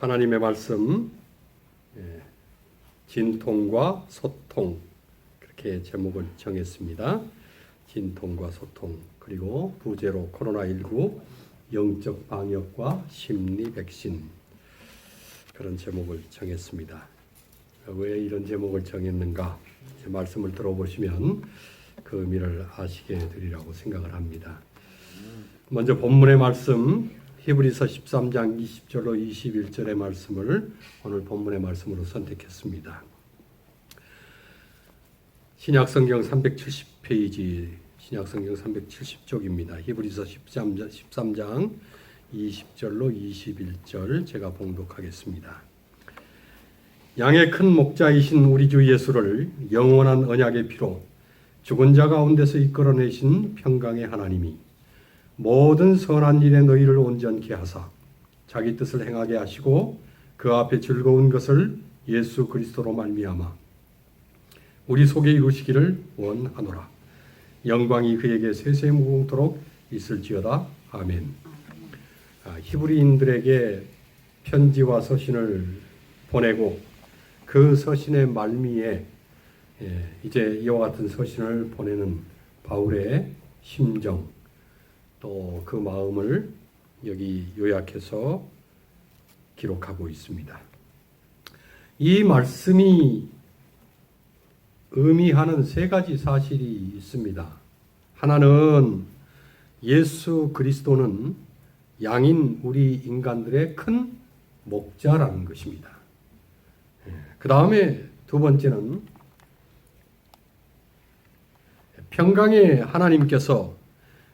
하나님의 말씀, 진통과 소통, 그렇게 제목을 정했습니다. 진통과 소통, 그리고 부제로 코로나19 영적 방역과 심리 백신, 그런 제목을 정했습니다. 왜 이런 제목을 정했는가? 제 말씀을 들어보시면 그 의미를 아시게 되리라고 생각을 합니다. 먼저 본문의 말씀, 히브리서 13장 20절로 21절의 말씀을 오늘 본문의 말씀으로 선택했습니다. 신약성경 370페이지, 신약성경 370쪽입니다. 히브리서 13장 20절로 21절 제가 봉독하겠습니다. 양의 큰 목자이신 우리 주 예수를 영원한 언약의 피로 죽은 자 가운데서 이끌어내신 평강의 하나님이 모든 선한 일에 너희를 온전케 하사 자기 뜻을 행하게 하시고 그 앞에 즐거운 것을 예수 그리스도로 말미암아 우리 속에 이루시기를 원하노라. 영광이 그에게 세세 무궁토록 있을지어다. 아멘. 히브리인들에게 편지와 서신을 보내고 그 서신의 말미에 이제 이와 같은 서신을 보내는 바울의 심정, 또 그 마음을 여기 요약해서 기록하고 있습니다. 이 말씀이 의미하는 세 가지 사실이 있습니다. 하나는 예수 그리스도는 양인 우리 인간들의 큰 목자라는 것입니다. 그 다음에 두 번째는 평강의 하나님께서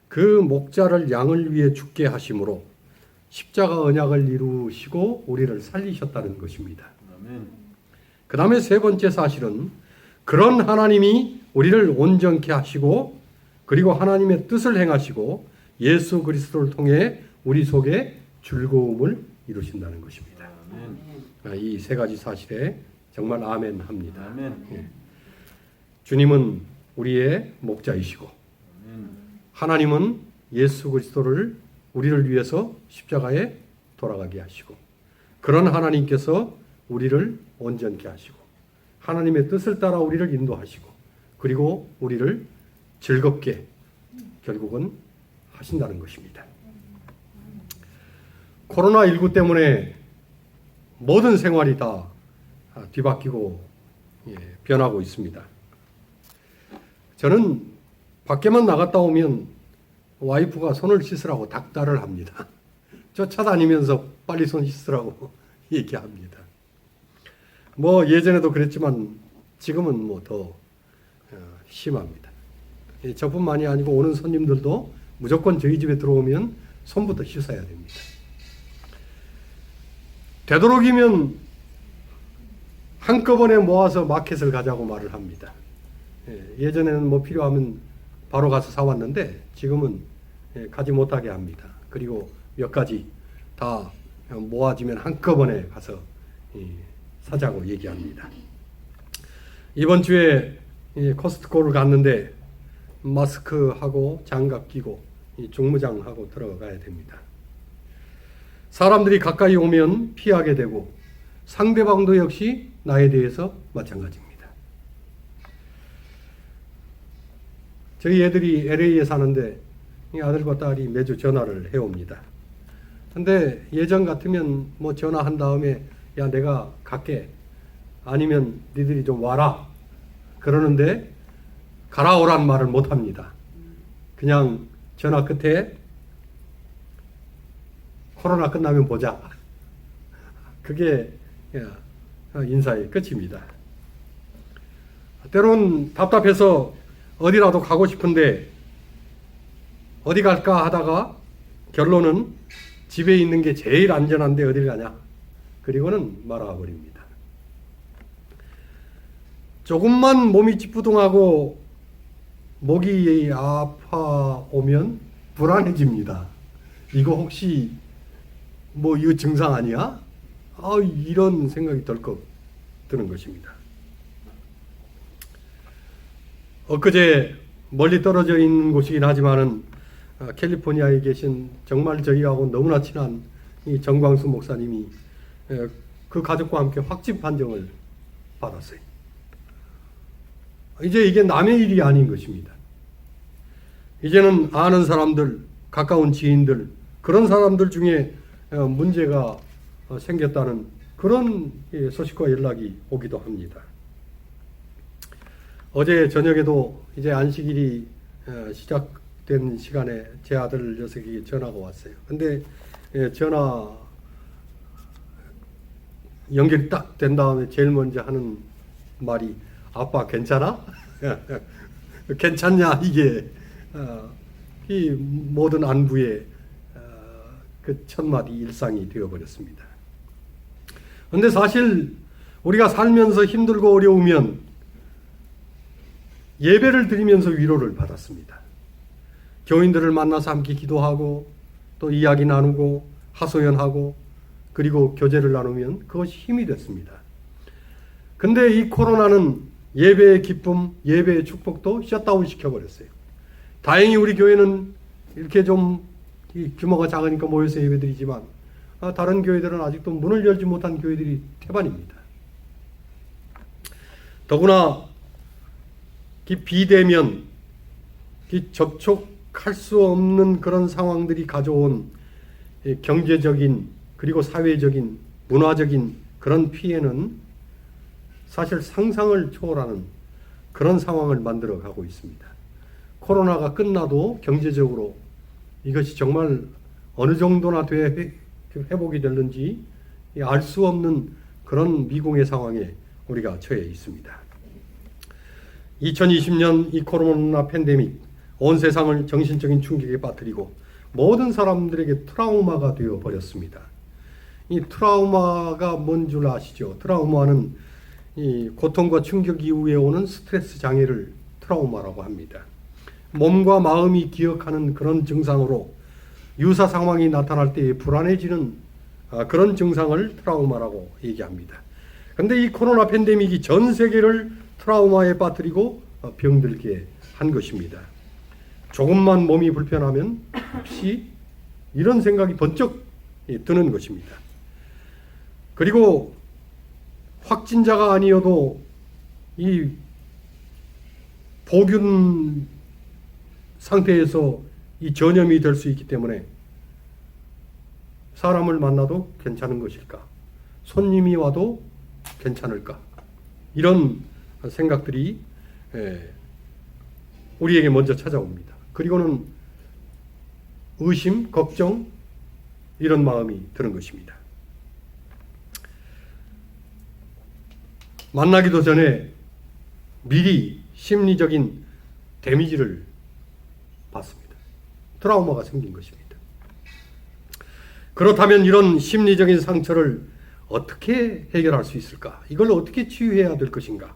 그 목자를 양을 위해 죽게 하심으로 십자가 언약을 이루시고 우리를 살리셨다는 것입니다. 그 다음에 세 번째 사실은 그런 하나님이 우리를 온전케 하시고 그리고 하나님의 뜻을 행하시고 예수 그리스도를 통해 우리 속에 즐거움을 이루신다는 것입니다. 이 세 가지 사실에 정말 아멘 합니다. 주님은 우리의 목자이시고 하나님은 예수 그리스도를 우리를 위해서 십자가에 돌아가게 하시고 그런 하나님께서 우리를 온전케 하시고 하나님의 뜻을 따라 우리를 인도하시고 그리고 우리를 즐겁게 결국은 하신다는 것입니다. 코로나19 때문에 모든 생활이 다 뒤바뀌고 변하고 있습니다. 저는 밖에만 나갔다 오면 와이프가 손을 씻으라고 닥달을 합니다. 쫓아다니면서 빨리 손 씻으라고 얘기합니다. 뭐 예전에도 그랬지만 지금은 뭐 더 심합니다. 저뿐만이 아니고 오는 손님들도 무조건 저희 집에 들어오면 손부터 씻어야 됩니다. 되도록이면 한꺼번에 모아서 마켓을 가자고 말을 합니다. 예전에는 뭐 필요하면 바로 가서 사왔는데 지금은 가지 못하게 합니다. 그리고 몇 가지 다 모아지면 한꺼번에 가서 사자고 얘기합니다. 이번 주에 코스트코를 갔는데 마스크하고 장갑 끼고 중무장하고 들어가야 됩니다. 사람들이 가까이 오면 피하게 되고 상대방도 역시 나에 대해서 마찬가지입니다. 저희 애들이 LA에 사는데 아들과 딸이 매주 전화를 해옵니다. 근데 예전 같으면 뭐 전화한 다음에 야 내가 갈게 아니면 니들이 좀 와라 그러는데 가라 오란 말을 못합니다. 그냥 전화 끝에 코로나 끝나면 보자. 그게 인사의 끝입니다. 때론 답답해서 어디라도 가고 싶은데 어디 갈까 하다가 결론은 집에 있는 게 제일 안전한데 어딜 가냐. 그리고는 말아버립니다. 조금만 몸이 찌뿌둥하고 목이 아파오면 불안해집니다. 이거 혹시 뭐 이거 증상 아니야? 이런 생각이 덜컥 드는 것입니다. 엊그제 멀리 떨어져 있는 곳이긴 하지만은 캘리포니아에 계신 정말 저희하고 너무나 친한 이 정광수 목사님이 그 가족과 함께 확진 판정을 받았어요. 이제 이게 남의 일이 아닌 것입니다. 이제는 아는 사람들, 가까운 지인들, 그런 사람들 중에 문제가 생겼다는 그런 소식과 연락이 오기도 합니다. 어제 저녁에도 이제 안식일이 시작된 시간에 제 아들 녀석이 전화가 왔어요. 근데 전화 연결이 딱 된 다음에 제일 먼저 하는 말이 아빠 괜찮아? 괜찮냐? 이게 이 모든 안부의 그 첫마디 일상이 되어버렸습니다. 그런데 사실 우리가 살면서 힘들고 어려우면 예배를 드리면서 위로를 받았습니다. 교인들을 만나서 함께 기도하고 또 이야기 나누고 하소연하고 그리고 교제를 나누면 그것이 힘이 됐습니다. 근데 이 코로나는 예배의 기쁨, 예배의 축복도 셧다운 시켜버렸어요. 다행히 우리 교회는 이렇게 좀 규모가 작으니까 모여서 예배드리지만 다른 교회들은 아직도 문을 열지 못한 교회들이 태반입니다. 더구나 비대면, 접촉할 수 없는 그런 상황들이 가져온 경제적인 그리고 사회적인, 문화적인 그런 피해는 사실 상상을 초월하는 그런 상황을 만들어 가고 있습니다. 코로나가 끝나도 경제적으로 이것이 정말 어느 정도나 회복이 될는지 알 수 없는 그런 미궁의 상황에 우리가 처해 있습니다. 2020년 이 코로나 팬데믹 온 세상을 정신적인 충격에 빠뜨리고 모든 사람들에게 트라우마가 되어 버렸습니다. 이 트라우마가 뭔 줄 아시죠? 트라우마는 이 고통과 충격 이후에 오는 스트레스 장애를 트라우마라고 합니다. 몸과 마음이 기억하는 그런 증상으로 유사 상황이 나타날 때 불안해지는 그런 증상을 트라우마라고 얘기합니다. 그런데 이 코로나 팬데믹이 전 세계를 트라우마에 빠뜨리고 병들게 한 것입니다. 조금만 몸이 불편하면 혹시 이런 생각이 번쩍 드는 것입니다. 그리고 확진자가 아니어도 이 보균 상태에서 이 전염이 될 수 있기 때문에 사람을 만나도 괜찮은 것일까? 손님이 와도 괜찮을까? 이런 생각들이 우리에게 먼저 찾아옵니다. 그리고는 의심, 걱정 이런 마음이 드는 것입니다. 만나기도 전에 미리 심리적인 데미지를 받습니다. 트라우마가 생긴 것입니다. 그렇다면 이런 심리적인 상처를 어떻게 해결할 수 있을까? 이걸 어떻게 치유해야 될 것인가?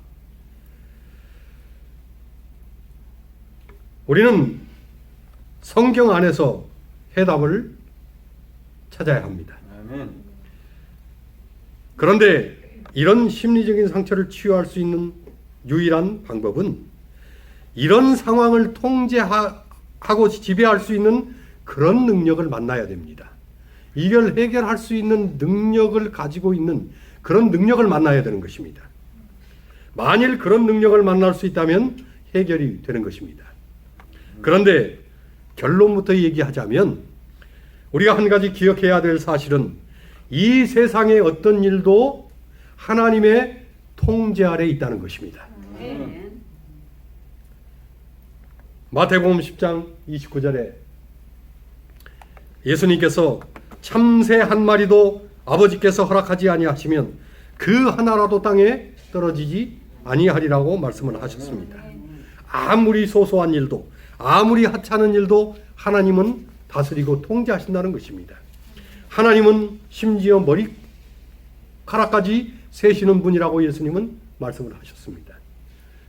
우리는 성경 안에서 해답을 찾아야 합니다. 그런데 이런 심리적인 상처를 치유할 수 있는 유일한 방법은 이런 상황을 통제하고 지배할 수 있는 그런 능력을 만나야 됩니다. 이걸 해결할 수 있는 능력을 가지고 있는 그런 능력을 만나야 되는 것입니다. 만일 그런 능력을 만날 수 있다면 해결이 되는 것입니다. 그런데 결론부터 얘기하자면 우리가 한 가지 기억해야 될 사실은 이 세상의 어떤 일도 하나님의 통제 아래 있다는 것입니다. 마태복음 10장 29절에 예수님께서 참새 한 마리도 아버지께서 허락하지 아니하시면 그 하나라도 땅에 떨어지지 아니하리라고 말씀을 하셨습니다. 아무리 소소한 일도 아무리 하찮은 일도 하나님은 다스리고 통제하신다는 것입니다. 하나님은 심지어 머리카락까지 세시는 분이라고 예수님은 말씀을 하셨습니다.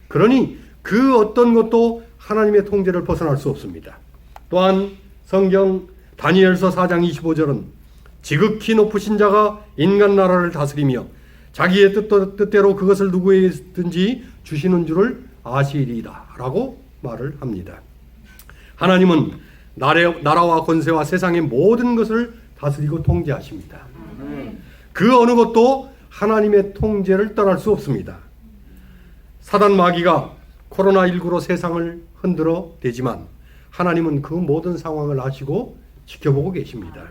그러니 그 어떤 것도 하나님의 통제를 벗어날 수 없습니다. 또한 성경 다니엘서 4장 25절은 지극히 높으신 자가 인간 나라를 다스리며 자기의 뜻대로 그것을 누구에든지 주시는 줄을 아시리이다 라고 말을 합니다. 하나님은 나라와 권세와 세상의 모든 것을 다스리고 통제하십니다. 그 어느 것도 하나님의 통제를 떠날 수 없습니다. 사단 마귀가 코로나19로 세상을 흔들어 대지만 하나님은 그 모든 상황을 아시고 지켜보고 계십니다.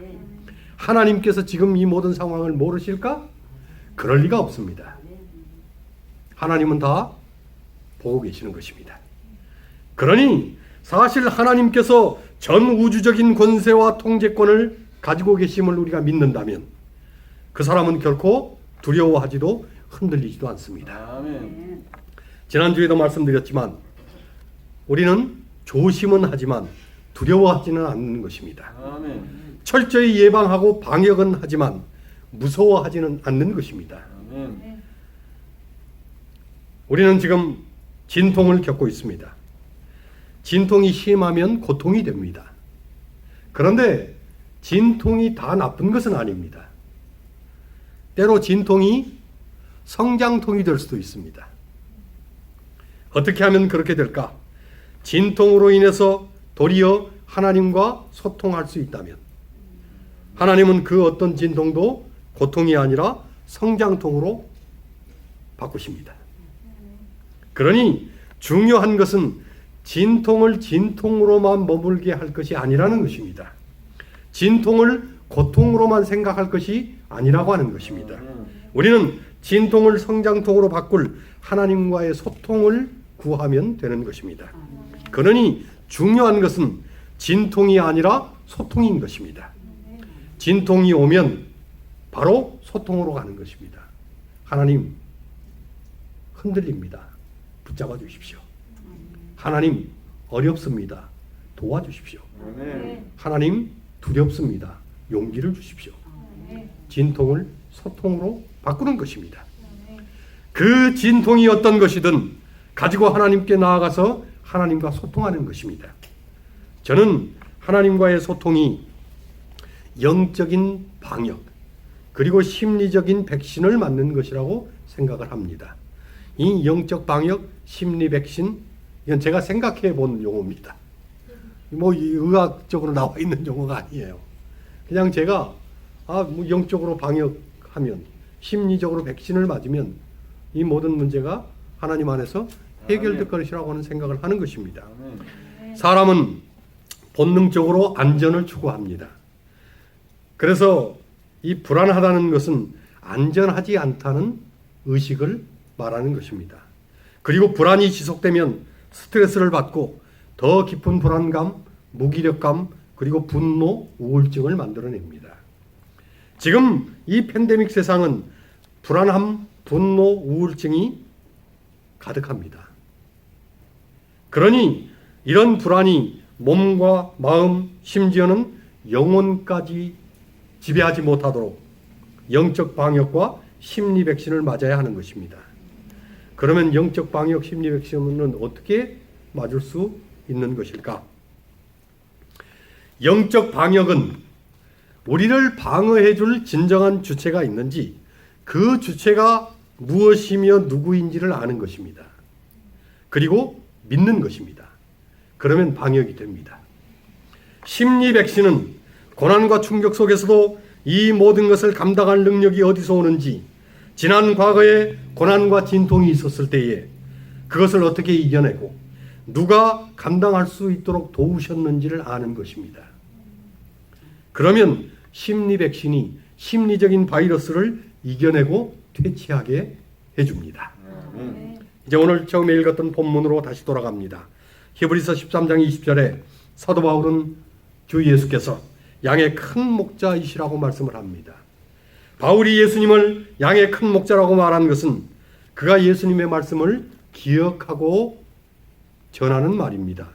하나님께서 지금 이 모든 상황을 모르실까? 그럴 리가 없습니다. 하나님은 다 보고 계시는 것입니다. 그러니 사실 하나님께서 전 우주적인 권세와 통제권을 가지고 계심을 우리가 믿는다면 그 사람은 결코 두려워하지도 흔들리지도 않습니다. 아멘. 지난주에도 말씀드렸지만 우리는 조심은 하지만 두려워하지는 않는 것입니다. 아멘. 철저히 예방하고 방역은 하지만 무서워하지는 않는 것입니다. 아멘. 우리는 지금 진통을 겪고 있습니다. 진통이 심하면 고통이 됩니다. 그런데 진통이 다 나쁜 것은 아닙니다. 때로 진통이 성장통이 될 수도 있습니다. 어떻게 하면 그렇게 될까? 진통으로 인해서 도리어 하나님과 소통할 수 있다면 하나님은 그 어떤 진통도 고통이 아니라 성장통으로 바꾸십니다. 그러니 중요한 것은 진통을 진통으로만 머물게 할 것이 아니라는 것입니다. 진통을 고통으로만 생각할 것이 아니라고 하는 것입니다. 우리는 진통을 성장통으로 바꿀 하나님과의 소통을 구하면 되는 것입니다. 그러니 중요한 것은 진통이 아니라 소통인 것입니다. 진통이 오면 바로 소통으로 가는 것입니다. 하나님, 흔들립니다. 붙잡아 주십시오. 하나님, 어렵습니다. 도와주십시오. 하나님, 두렵습니다. 용기를 주십시오. 진통을 소통으로 바꾸는 것입니다. 그 진통이 어떤 것이든 가지고 하나님께 나아가서 하나님과 소통하는 것입니다. 저는 하나님과의 소통이 영적인 방역 그리고 심리적인 백신을 맞는 것이라고 생각을 합니다. 이 영적 방역, 심리 백신, 이건 제가 생각해 본 용어입니다. 뭐 의학적으로 나와 있는 용어가 아니에요. 그냥 제가 뭐 영적으로 방역하면, 심리적으로 백신을 맞으면 이 모든 문제가 하나님 안에서 해결될 것이라고 하는 생각을 하는 것입니다. 사람은 본능적으로 안전을 추구합니다. 그래서 이 불안하다는 것은 안전하지 않다는 의식을 말하는 것입니다. 그리고 불안이 지속되면 스트레스를 받고 더 깊은 불안감, 무기력감, 그리고 분노, 우울증을 만들어냅니다. 지금 이 팬데믹 세상은 불안함, 분노, 우울증이 가득합니다. 그러니 이런 불안이 몸과 마음, 심지어는 영혼까지 지배하지 못하도록 영적 방역과 심리 백신을 맞아야 하는 것입니다. 그러면 영적 방역, 심리 백신은 어떻게 맞을 수 있는 것일까? 영적 방역은 우리를 방어해 줄 진정한 주체가 있는지, 그 주체가 무엇이며 누구인지를 아는 것입니다. 그리고 믿는 것입니다. 그러면 방역이 됩니다. 심리 백신은 고난과 충격 속에서도 이 모든 것을 감당할 능력이 어디서 오는지, 지난 과거에 고난과 진통이 있었을 때에 그것을 어떻게 이겨내고 누가 감당할 수 있도록 도우셨는지를 아는 것입니다. 그러면 심리 백신이 심리적인 바이러스를 이겨내고 퇴치하게 해줍니다. 이제 오늘 처음에 읽었던 본문으로 다시 돌아갑니다. 히브리서 13장 20절에 사도 바울은 주 예수께서 양의 큰 목자이시라고 말씀을 합니다. 바울이 예수님을 양의 큰 목자라고 말한 것은 그가 예수님의 말씀을 기억하고 전하는 말입니다.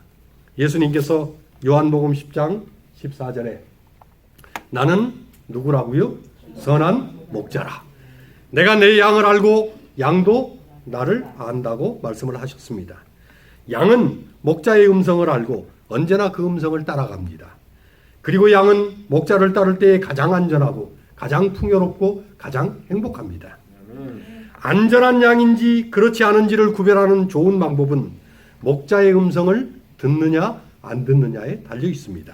예수님께서 요한복음 10장 14절에 나는 누구라고요? 선한 목자라. 내가 내 양을 알고 양도 나를 안다고 말씀을 하셨습니다. 양은 목자의 음성을 알고 언제나 그 음성을 따라갑니다. 그리고 양은 목자를 따를 때에 가장 안전하고 가장 풍요롭고 가장 행복합니다. 안전한 양인지 그렇지 않은지를 구별하는 좋은 방법은 목자의 음성을 듣느냐 안 듣느냐에 달려 있습니다.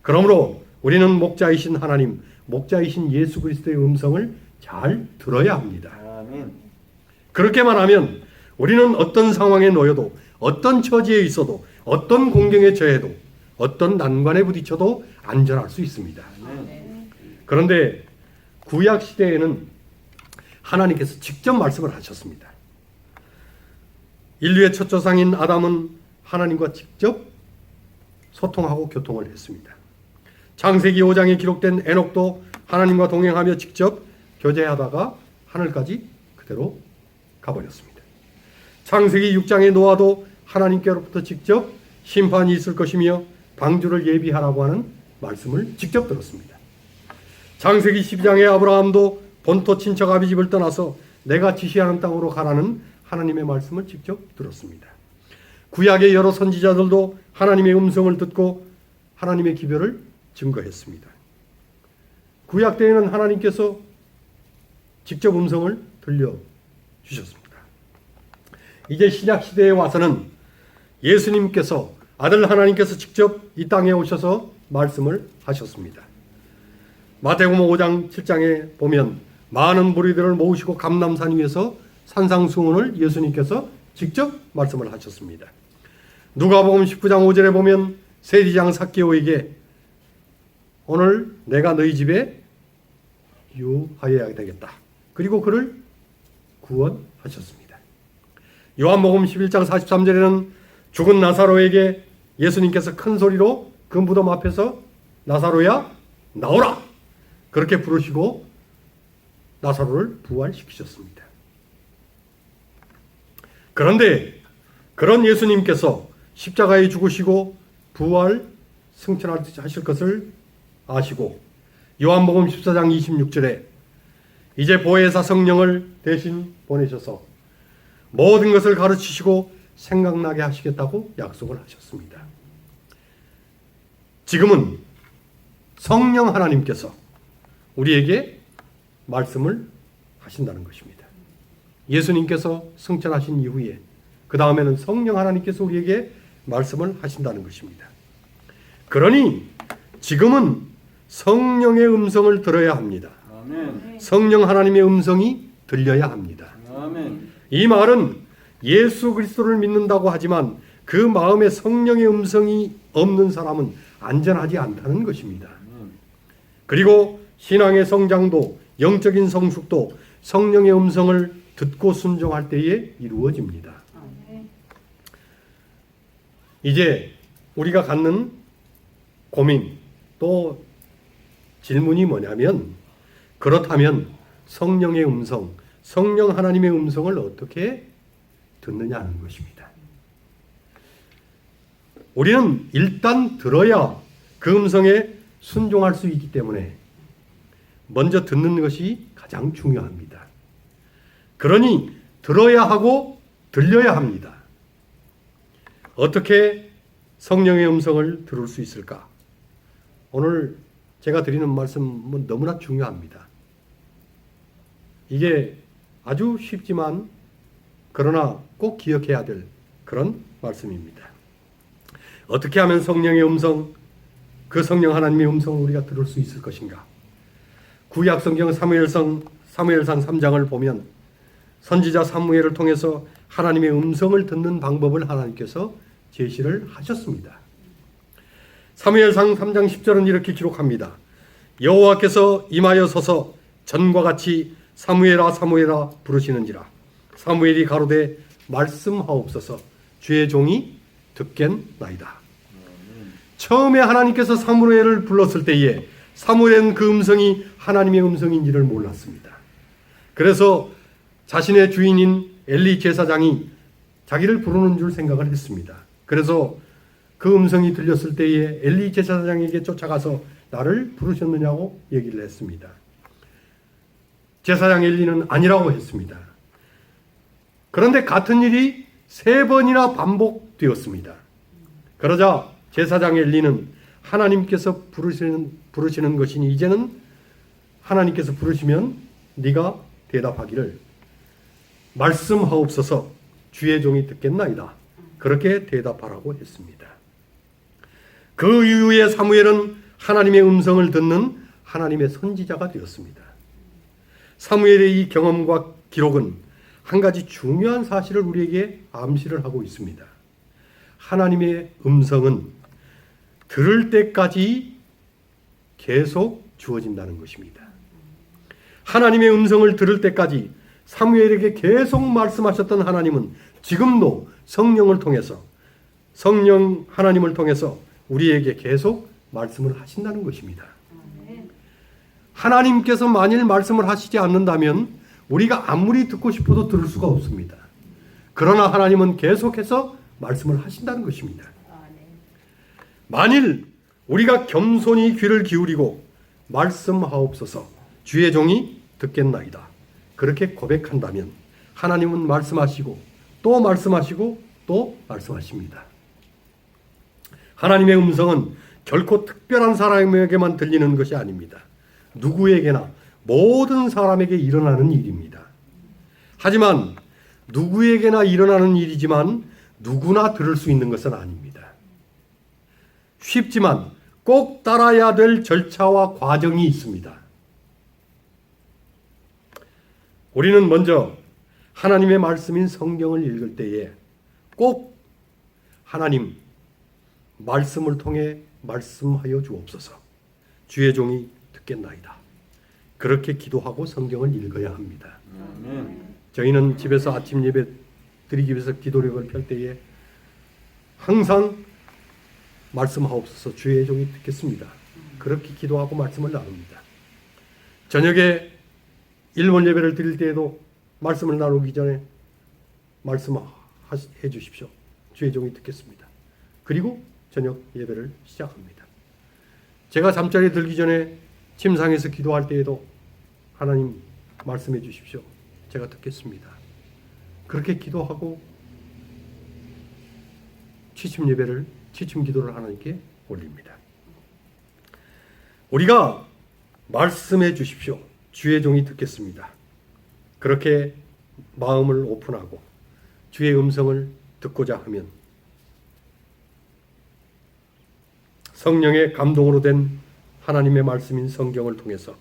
그러므로 우리는 목자이신 하나님, 목자이신 예수 그리스도의 음성을 잘 들어야 합니다. 아멘. 그렇게만 하면 우리는 어떤 상황에 놓여도, 어떤 처지에 있어도, 어떤 공경에 처해도, 어떤 난관에 부딪혀도 안전할 수 있습니다. 그런데 구약 시대에는 하나님께서 직접 말씀을 하셨습니다. 인류의 첫 조상인 아담은 하나님과 직접 소통하고 교통을 했습니다. 창세기 5장에 기록된 에녹도 하나님과 동행하며 직접 교제하다가 하늘까지 그대로 가버렸습니다. 창세기 6장의 노아도 하나님께로부터 직접 심판이 있을 것이며 방주를 예비하라고 하는 말씀을 직접 들었습니다. 창세기 12장의 아브라함도 본토 친척 아비 집을 떠나서 내가 지시하는 땅으로 가라는 하나님의 말씀을 직접 들었습니다. 구약의 여러 선지자들도 하나님의 음성을 듣고 하나님의 기별을 증거했습니다. 구약 때에는 하나님께서 직접 음성을 들려주셨습니다. 이제 신약 시대에 와서는 예수님께서, 아들 하나님께서 직접 이 땅에 오셔서 말씀을 하셨습니다. 마태복음 5장 7장에 보면 많은 무리들을 모으시고 감람산 위에서 산상수훈을 예수님께서 직접 말씀을 하셨습니다. 누가복음 19장 5절에 보면 세리장 삭개오에게 오늘 내가 너희 집에 유하여야 되겠다. 그리고 그를 구원하셨습니다. 요한복음 11장 43절에는 죽은 나사로에게 예수님께서 큰 소리로 그 무덤 앞에서 나사로야 나오라! 그렇게 부르시고 나사로를 부활시키셨습니다. 그런데 그런 예수님께서 십자가에 죽으시고 부활 승천하실 것을 아시고 요한복음 14장 26절에 이제 보혜사 성령을 대신 보내셔서 모든 것을 가르치시고 생각나게 하시겠다고 약속을 하셨습니다. 지금은 성령 하나님께서 우리에게 말씀을 하신다는 것입니다. 예수님께서 승천하신 이후에 그 다음에는 성령 하나님께서 우리에게 말씀을 하신다는 것입니다. 그러니 지금은 성령의 음성을 들어야 합니다. 아멘. 성령 하나님의 음성이 들려야 합니다. 아멘. 이 말은 예수 그리스도를 믿는다고 하지만 그 마음에 성령의 음성이 없는 사람은 안전하지 않다는 것입니다. 그리고 신앙의 성장도 영적인 성숙도 성령의 음성을 듣고 순종할 때에 이루어집니다. 이제 우리가 갖는 고민 또 질문이 뭐냐면, 그렇다면 성령의 음성, 성령 하나님의 음성을 어떻게 듣느냐는 것입니다. 우리는 일단 들어야 그 음성에 순종할 수 있기 때문에 먼저 듣는 것이 가장 중요합니다. 그러니 들어야 하고 들려야 합니다. 어떻게 성령의 음성을 들을 수 있을까? 오늘 제가 드리는 말씀은 너무나 중요합니다. 이게 아주 쉽지만 그러나 꼭 기억해야 될 그런 말씀입니다. 어떻게 하면 성령의 음성, 그 성령 하나님의 음성을 우리가 들을 수 있을 것인가? 구약 성경 사무엘상 3장을 보면 선지자 사무엘을 통해서 하나님의 음성을 듣는 방법을 하나님께서 제시를 하셨습니다. 사무엘상 3장 10절은 이렇게 기록합니다. 여호와께서 임하여 서서 전과 같이 사무엘아 사무엘아 부르시는지라. 사무엘이 가로되 말씀하옵소서 주의 종이 듣겠나이다. 처음에 하나님께서 사무엘을 불렀을 때에 사무엘은 그 음성이 하나님의 음성인지를 몰랐습니다. 그래서 자신의 주인인 엘리 제사장이 자기를 부르는 줄 생각을 했습니다. 그래서 그 음성이 들렸을 때에 엘리 제사장에게 쫓아가서 나를 부르셨느냐고 얘기를 했습니다. 제사장 엘리는 아니라고 했습니다. 그런데 같은 일이 3번이나 반복되었습니다. 그러자 제사장 엘리는 하나님께서 부르시는 것이니 이제는 하나님께서 부르시면 네가 대답하기를 말씀하옵소서 주의 종이 듣겠나이다. 그렇게 대답하라고 했습니다. 그 이후에 사무엘은 하나님의 음성을 듣는 하나님의 선지자가 되었습니다. 사무엘의 이 경험과 기록은 한 가지 중요한 사실을 우리에게 암시를 하고 있습니다. 하나님의 음성은 들을 때까지 계속 주어진다는 것입니다. 하나님의 음성을 들을 때까지 사무엘에게 계속 말씀하셨던 하나님은 지금도 성령을 통해서, 성령 하나님을 통해서 우리에게 계속 말씀을 하신다는 것입니다. 하나님께서 만일 말씀을 하시지 않는다면 우리가 아무리 듣고 싶어도 들을 수가 없습니다. 그러나 하나님은 계속해서 말씀을 하신다는 것입니다. 만일 우리가 겸손히 귀를 기울이고 말씀하옵소서 주의 종이 듣겠나이다, 그렇게 고백한다면 하나님은 말씀하시고 또 말씀하시고 또 말씀하십니다. 하나님의 음성은 결코 특별한 사람에게만 들리는 것이 아닙니다. 누구에게나, 모든 사람에게 일어나는 일입니다. 하지만 누구에게나 일어나는 일이지만 누구나 들을 수 있는 것은 아닙니다. 쉽지만 꼭 따라야 될 절차와 과정이 있습니다. 우리는 먼저 하나님의 말씀인 성경을 읽을 때에 꼭 하나님 말씀을 통해 말씀하여 주옵소서 주의 종이 듣겠나이다, 그렇게 기도하고 성경을 읽어야 합니다. 저희는 집에서 아침 예배 드리기 위해서 기도력을 펼 때에 항상 말씀하옵소서 주의 종이 듣겠습니다, 그렇게 기도하고 말씀을 나눕니다. 저녁에 1번 예배를 드릴 때에도 말씀을 나누기 전에 말씀해 주십시오, 주의 종이 듣겠습니다. 그리고 저녁 예배를 시작합니다. 제가 잠자리에 들기 전에 침상에서 기도할 때에도 하나님 말씀해 주십시오, 제가 듣겠습니다, 그렇게 기도하고 취침 기도를 하나님께 올립니다. 우리가 말씀해 주십시오, 주의 종이 듣겠습니다, 그렇게 마음을 오픈하고 주의 음성을 듣고자 하면 성령의 감동으로 된 하나님의 말씀인 성경을 통해서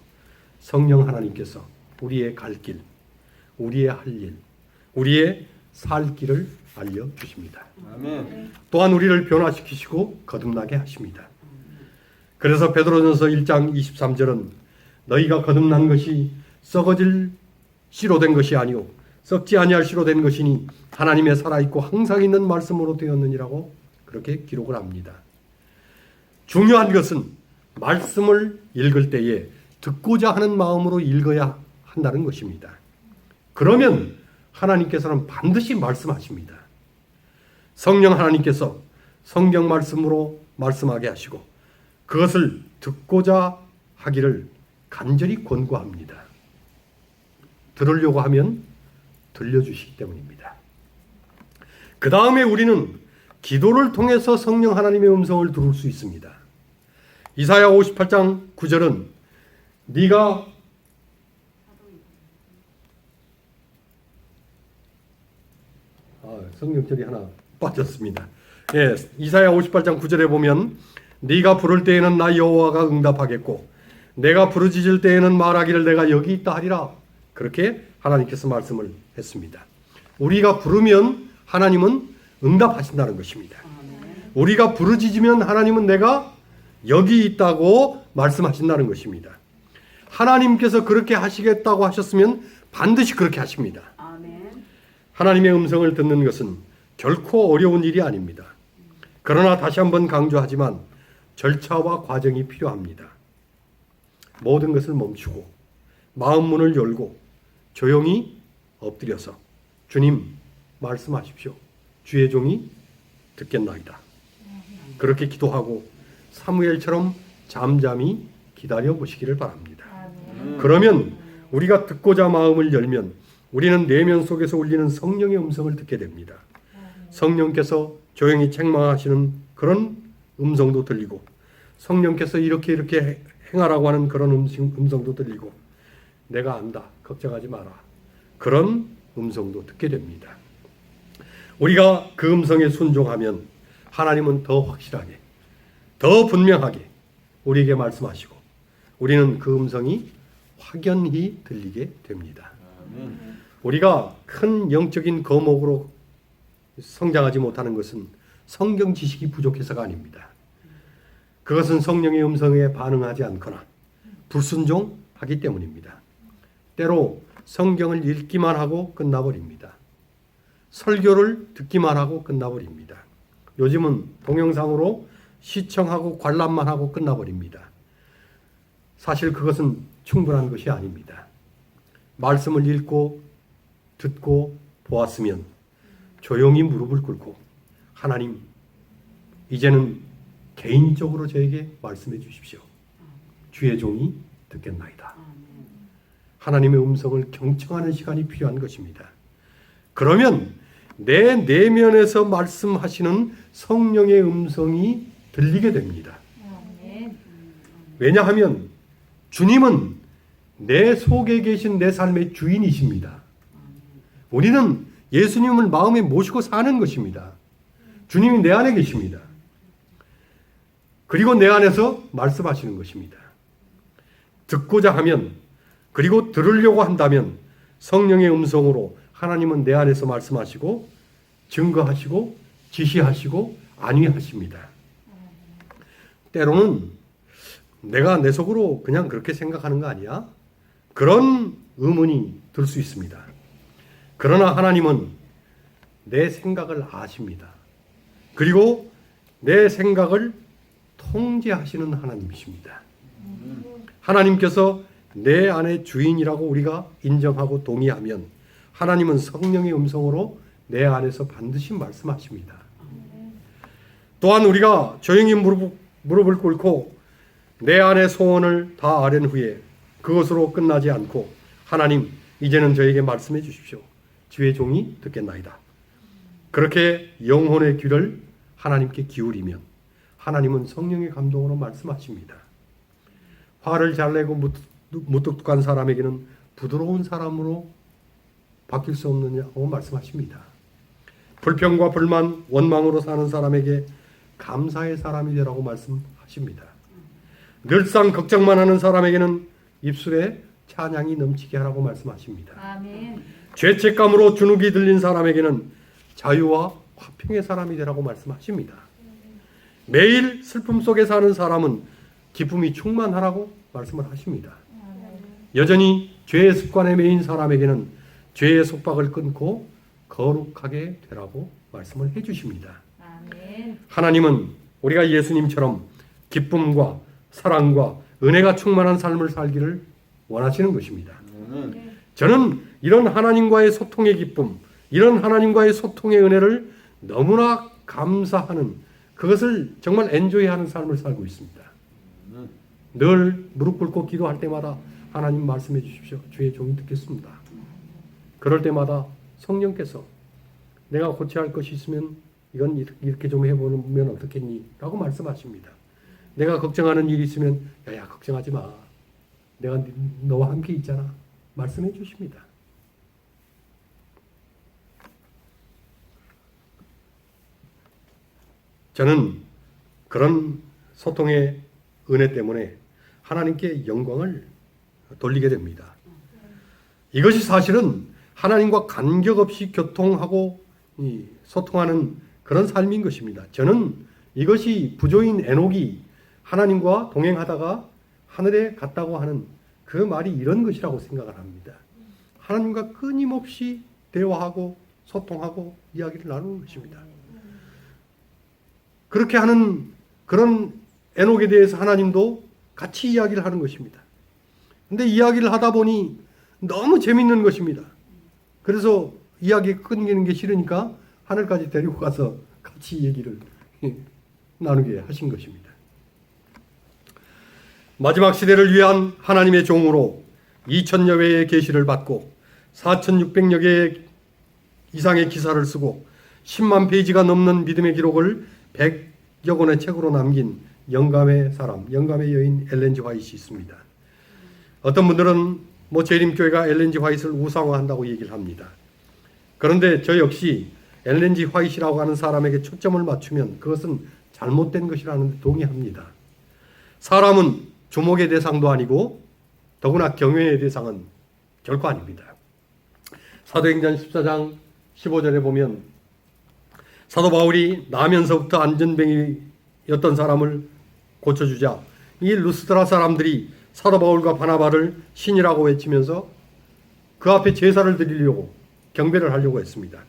성령 하나님께서 우리의 갈 길, 우리의 할 일, 우리의 살 길을 알려주십니다. 아멘. 또한 우리를 변화시키시고 거듭나게 하십니다. 그래서 베드로전서 1장 23절은 너희가 거듭난 것이 썩어질 씨로 된 것이 아니요 썩지 아니할 씨로 된 것이니 하나님의 살아있고 항상 있는 말씀으로 되었느니라고 그렇게 기록을 합니다. 중요한 것은 말씀을 읽을 때에 듣고자 하는 마음으로 읽어야 한다는 것입니다. 그러면 하나님께서는 반드시 말씀하십니다. 성령 하나님께서 성경 말씀으로 말씀하게 하시고 그것을 듣고자 하기를 간절히 권고합니다. 들으려고 하면 들려주시기 때문입니다. 그 다음에 우리는 기도를 통해서 성령 하나님의 음성을 들을 수 있습니다. 이사야 58장 9절은 네가 성경절이 하나 빠졌습니다. 예, 이사야 58장 9절에 보면 네가 부를 때에는 나 여호와가 응답하겠고 내가 부르짖을 때에는 말하기를 내가 여기 있다 하리라, 그렇게 하나님께서 말씀을 했습니다. 우리가 부르면 하나님은 응답하신다는 것입니다. 우리가 부르짖으면 하나님은 내가 여기 있다고 말씀하신다는 것입니다. 하나님께서 그렇게 하시겠다고 하셨으면 반드시 그렇게 하십니다. 하나님의 음성을 듣는 것은 결코 어려운 일이 아닙니다. 그러나 다시 한번 강조하지만 절차와 과정이 필요합니다. 모든 것을 멈추고 마음 문을 열고 조용히 엎드려서 주님 말씀하십시오, 주의 종이 듣겠나이다, 그렇게 기도하고 사무엘처럼 잠잠히 기다려 보시기를 바랍니다. 그러면 우리가 듣고자 마음을 열면 우리는 내면 속에서 울리는 성령의 음성을 듣게 됩니다. 성령께서 조용히 책망하시는 그런 음성도 들리고 성령께서 이렇게 행하라고 하는 그런 음성도 들리고 내가 안다, 걱정하지 마라, 그런 음성도 듣게 됩니다. 우리가 그 음성에 순종하면 하나님은 더 확실하게, 더 분명하게 우리에게 말씀하시고 우리는 그 음성이 확연히 들리게 됩니다. 우리가 큰 영적인 거목으로 성장하지 못하는 것은 성경 지식이 부족해서가 아닙니다. 그것은 성령의 음성에 반응하지 않거나 불순종하기 때문입니다. 때로 성경을 읽기만 하고 끝나버립니다. 설교를 듣기만 하고 끝나버립니다. 요즘은 동영상으로 시청하고 관람만 하고 끝나버립니다. 사실 그것은 충분한 것이 아닙니다. 말씀을 읽고 듣고 보았으면 조용히 무릎을 꿇고 하나님, 이제는 개인적으로 저에게 말씀해 주십시오. 주의 종이 듣겠나이다. 하나님의 음성을 경청하는 시간이 필요한 것입니다. 그러면 내 내면에서 말씀하시는 성령의 음성이 들리게 됩니다. 왜냐하면 주님은 내 속에 계신 내 삶의 주인이십니다. 우리는 예수님을 마음에 모시고 사는 것입니다. 주님이 내 안에 계십니다. 그리고 내 안에서 말씀하시는 것입니다. 듣고자 하면, 그리고 들으려고 한다면 성령의 음성으로 하나님은 내 안에서 말씀하시고 증거하시고 지시하시고 안위하십니다. 때로는 내가 내 속으로 그냥 그렇게 생각하는 거 아니야? 그런 의문이 들 수 있습니다. 그러나 하나님은 내 생각을 아십니다. 그리고 내 생각을 통제하시는 하나님이십니다. 하나님께서 내 안의 주인이라고 우리가 인정하고 동의하면 하나님은 성령의 음성으로 내 안에서 반드시 말씀하십니다. 또한 우리가 조용히 무릎을 꿇고 내 안의 소원을 다 아랜 후에 그것으로 끝나지 않고 하나님, 이제는 저에게 말씀해 주십시오. 주의 종이 듣겠나이다. 그렇게 영혼의 귀를 하나님께 기울이면 하나님은 성령의 감동으로 말씀하십니다. 화를 잘 내고 무뚝뚝한 사람에게는 부드러운 사람으로 바뀔 수 없느냐고 말씀하십니다. 불평과 불만, 원망으로 사는 사람에게 감사의 사람이 되라고 말씀하십니다. 늘상 걱정만 하는 사람에게는 입술에 찬양이 넘치게 하라고 말씀하십니다. 아멘. 죄책감으로 주눅이 들린 사람에게는 자유와 화평의 사람이 되라고 말씀하십니다. 매일 슬픔 속에 사는 사람은 기쁨이 충만하라고 말씀을 하십니다. 여전히 죄의 습관에 매인 사람에게는 죄의 속박을 끊고 거룩하게 되라고 말씀을 해주십니다. 아멘. 하나님은 우리가 예수님처럼 기쁨과 사랑과 은혜가 충만한 삶을 살기를 원하시는 것입니다. 저는 이런 하나님과의 소통의 기쁨, 이런 하나님과의 소통의 은혜를 너무나 감사하는, 그것을 정말 엔조이하는 삶을 살고 있습니다. 늘 무릎 꿇고 기도할 때마다 하나님 말씀해 주십시오. 주의 종이 듣겠습니다. 그럴 때마다 성령께서 내가 고쳐야 할 것이 있으면 이건 이렇게 좀 해보면 어떻겠니? 라고 말씀하십니다. 내가 걱정하는 일이 있으면 야 걱정하지 마. 내가 너와 함께 있잖아. 말씀해 주십니다. 저는 그런 소통의 은혜 때문에 하나님께 영광을 돌리게 됩니다. 이것이 사실은 하나님과 간격없이 교통하고 소통하는 그런 삶인 것입니다. 저는 이것이 부조인 에녹이 하나님과 동행하다가 하늘에 갔다고 하는 그 말이 이런 것이라고 생각을 합니다. 하나님과 끊임없이 대화하고 소통하고 이야기를 나누는 것입니다. 그렇게 하는 그런 에녹에 대해서 하나님도 같이 이야기를 하는 것입니다. 근데 이야기를 하다 보니 너무 재밌는 것입니다. 그래서 이야기 끊기는 게 싫으니까 하늘까지 데리고 가서 같이 얘기를 나누게 하신 것입니다. 마지막 시대를 위한 하나님의 종으로 2000여 회의 계시를 받고 4600여 개 이상의 기사를 쓰고 10만 페이지가 넘는 믿음의 기록을 100여 권의 책으로 남긴 영감의 사람, 영감의 여인 엘렌 G 화이트이 있습니다. 어떤 분들은 재림교회가 엘렌 G 화이트를 우상화한다고 얘기를 합니다. 그런데 저 역시 엘렌 G 화이트라고 하는 사람에게 초점을 맞추면 그것은 잘못된 것이라는 데 동의합니다. 사람은 주목의 대상도 아니고 더구나 경외의 대상은 결코 아닙니다. 사도행전 14장 15절에 보면 사도 바울이 나면서부터 안전뱅이였던 사람을 고쳐주자 이 루스드라 사람들이 사도 바울과 바나바를 신이라고 외치면서 그 앞에 제사를 드리려고 경배를 하려고 했습니다.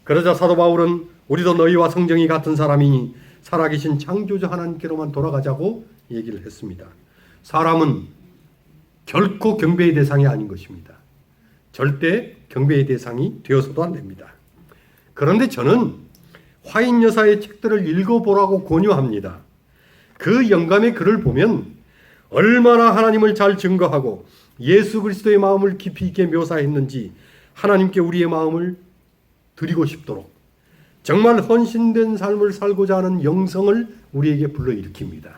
그러자 사도 바울은 우리도 너희와 성정이 같은 사람이니 살아계신 창조주 하나님께로만 돌아가자고 얘기를 했습니다. 사람은 결코 경배의 대상이 아닌 것입니다. 절대 경배의 대상이 되어서도 안 됩니다. 그런데 저는 화인 여사의 책들을 읽어보라고 권유합니다. 그 영감의 글을 보면 얼마나 하나님을 잘 증거하고 예수 그리스도의 마음을 깊이 있게 묘사했는지 하나님께 우리의 마음을 드리고 싶도록 정말 헌신된 삶을 살고자 하는 영성을 우리에게 불러일으킵니다.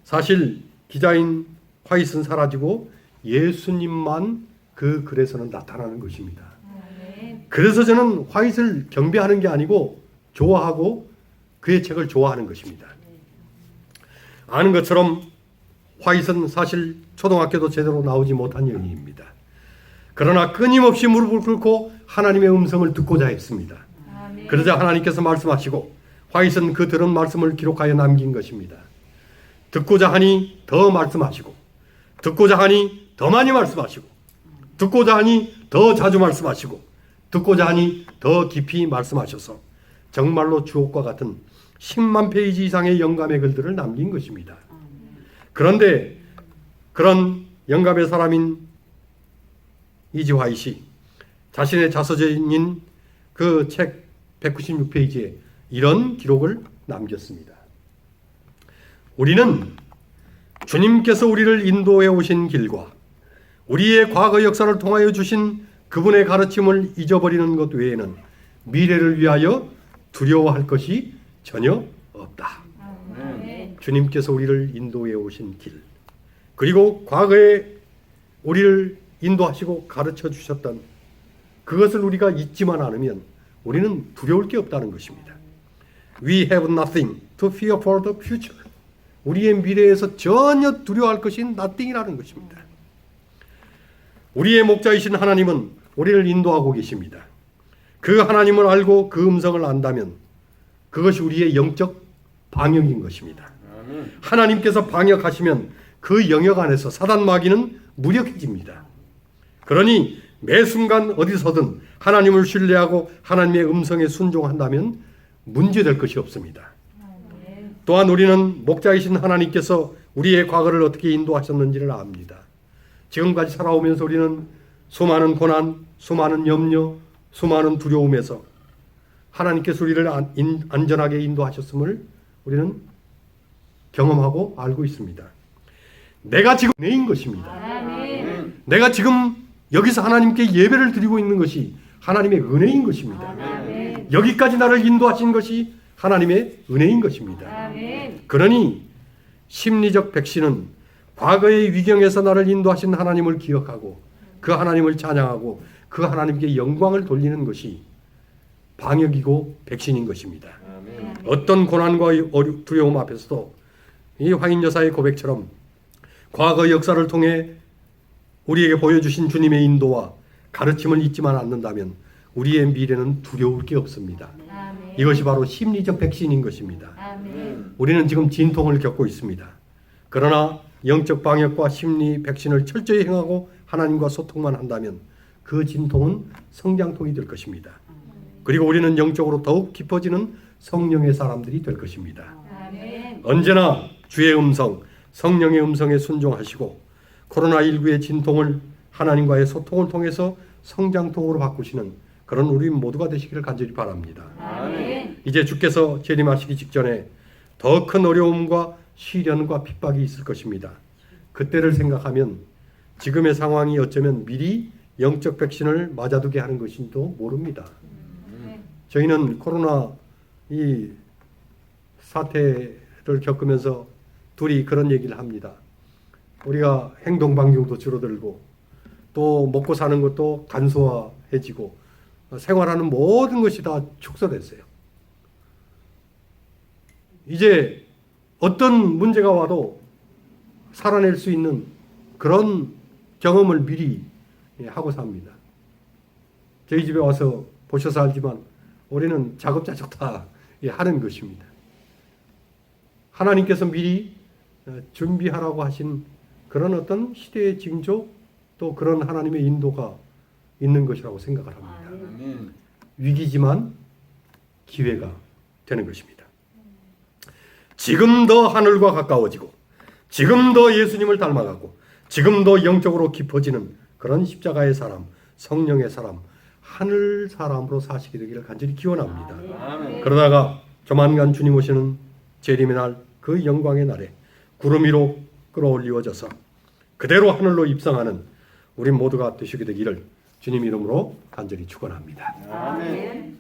사실 기자인 화이트는 사라지고 예수님만 그 글에서는 나타나는 것입니다. 그래서 저는 화이트를 경배하는 게 아니고 좋아하고 그의 책을 좋아하는 것입니다. 아는 것처럼 화이트는 사실 초등학교도 제대로 나오지 못한 여인입니다. 그러나 끊임없이 무릎을 꿇고 하나님의 음성을 듣고자 했습니다. 그러자 하나님께서 말씀하시고 화이트는 그 들은 말씀을 기록하여 남긴 것입니다. 듣고자 하니 더 말씀하시고 듣고자 하니 더 많이 말씀하시고 듣고자 하니 더 자주 말씀하시고 듣고자 하니 더 깊이 말씀하셔서 정말로 주옥과 같은 10만 페이지 이상의 영감의 글들을 남긴 것입니다. 그런데 그런 영감의 사람인 이지 화이트이 자신의 자서전인 그 책 196페이지에 이런 기록을 남겼습니다. 우리는 주님께서 우리를 인도해 오신 길과 우리의 과거 역사를 통하여 주신 그분의 가르침을 잊어버리는 것 외에는 미래를 위하여 두려워할 것이 전혀 없다. 주님께서 우리를 인도해 오신 길, 그리고 과거에 우리를 인도하시고 가르쳐 주셨던 그것을 우리가 잊지만 않으면 우리는 두려울 게 없다는 것입니다. We have nothing to fear for the future. 우리의 미래에서 전혀 두려워할 것이 nothing이라는 것입니다. 우리의 목자이신 하나님은 우리를 인도하고 계십니다. 그 하나님을 알고 그 음성을 안다면 그것이 우리의 영적 방역인 것입니다. 하나님께서 방역하시면 그 영역 안에서 사단 마귀는 무력해집니다. 그러니 매 순간 어디서든 하나님을 신뢰하고 하나님의 음성에 순종한다면 문제될 것이 없습니다. 또한 우리는 목자이신 하나님께서 우리의 과거를 어떻게 인도하셨는지를 압니다. 지금까지 살아오면서 우리는 수많은 고난, 수많은 염려, 수많은 두려움에서 하나님께서 우리를 안전하게 인도하셨음을 우리는 경험하고 알고 있습니다. 내가 지금 은혜인 것입니다. 내가 지금 여기서 하나님께 예배를 드리고 있는 것이 하나님의 은혜인 것입니다. 여기까지 나를 인도하신 것이 하나님의 은혜인 것입니다. 그러니 심리적 백신은 과거의 위경에서 나를 인도하신 하나님을 기억하고 그 하나님을 찬양하고 그 하나님께 영광을 돌리는 것이 방역이고 백신인 것입니다. 어떤 고난과 두려움 앞에서도 이 화인 여사의 고백처럼 과거 역사를 통해 우리에게 보여주신 주님의 인도와 가르침을 잊지만 않는다면 우리의 미래는 두려울 게 없습니다. 이것이 바로 심리적 백신인 것입니다. 우리는 지금 진통을 겪고 있습니다. 그러나 영적 방역과 심리 백신을 철저히 행하고 하나님과 소통만 한다면 그 진통은 성장통이 될 것입니다. 그리고 우리는 영적으로 더욱 깊어지는 성령의 사람들이 될 것입니다. 언제나 주의 음성, 성령의 음성에 순종하시고 코로나19의 진통을 하나님과의 소통을 통해서 성장통으로 바꾸시는 그런 우리 모두가 되시기를 간절히 바랍니다. 이제 주께서 재림하시기 직전에 더 큰 어려움과 시련과 핍박이 있을 것입니다. 그때를 생각하면 지금의 상황이 어쩌면 미리 영적 백신을 맞아두게 하는 것인지도 모릅니다. 저희는 코로나 이 사태를 겪으면서 둘이 그런 얘기를 합니다. 우리가 행동 반경도 줄어들고 또 먹고 사는 것도 간소화해지고 생활하는 모든 것이 다 축소됐어요. 이제 어떤 문제가 와도 살아낼 수 있는 그런 경험을 미리 하고 삽니다. 저희 집에 와서 보셔서 알지만 우리는 자급자족 다 하는 것입니다. 하나님께서 미리 준비하라고 하신 그런 어떤 시대의 징조, 또 그런 하나님의 인도가 있는 것이라고 생각을 합니다. 위기지만 기회가 되는 것입니다. 지금 더 하늘과 가까워지고 지금 더 예수님을 닮아가고 지금 더 영적으로 깊어지는 그런 십자가의 사람, 성령의 사람, 하늘 사람으로 사시게 되기를 간절히 기원합니다. 그러다가 조만간 주님 오시는 재림의 날, 그 영광의 날에 구름 위로 끌어올리워져서 그대로 하늘로 입성하는 우리 모두가 되시게 되기를 주님 이름으로 간절히 축원합니다. 아멘.